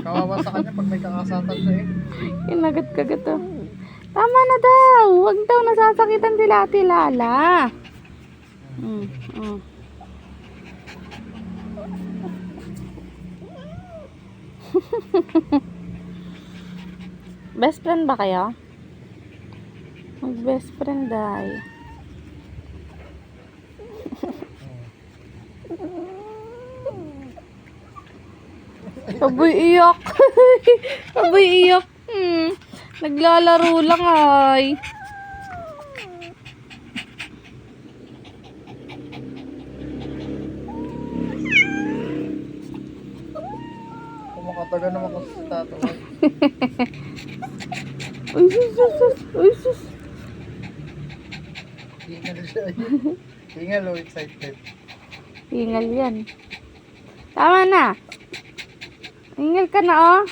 Kawawa sa kanya pag may kakasatan siya eh. Kinagat-kagat to. Tama na daw. Huwag daw nasasakitan sila Ate Lala. Mm. Best friend ba kayo? Mag-best friend ay. Aboy iyak. Aboy iyak. Naglalaro lang ay. Kumakataga naman kasi si Tato. Uy, sus. Uy, sus. Hingal siya. Hingal o excited. Hingal yan. Tama na. Hingal ka na oh.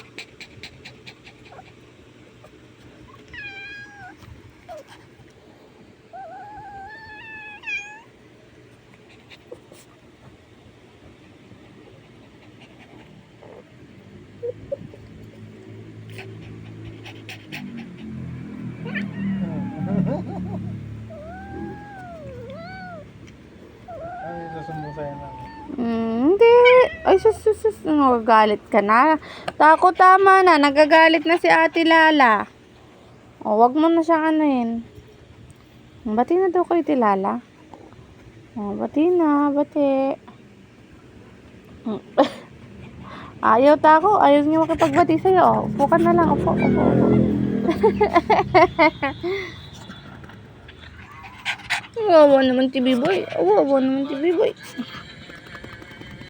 Ay, susumbusayan lang. Hindi. Ay, sus. Nagagalit ka na. Tako, tama na. Nagagalit na si Ate Lala. O, wag mo na siyang anuhin. Bati na daw kayo, Ate Lala. O, bati na. Bati. Ayaw, Tako. Ayaw niyo makipagbati sa'yo. Upo ka na lang. Upo. Wawa naman si Biboy. Wawa naman si Biboy.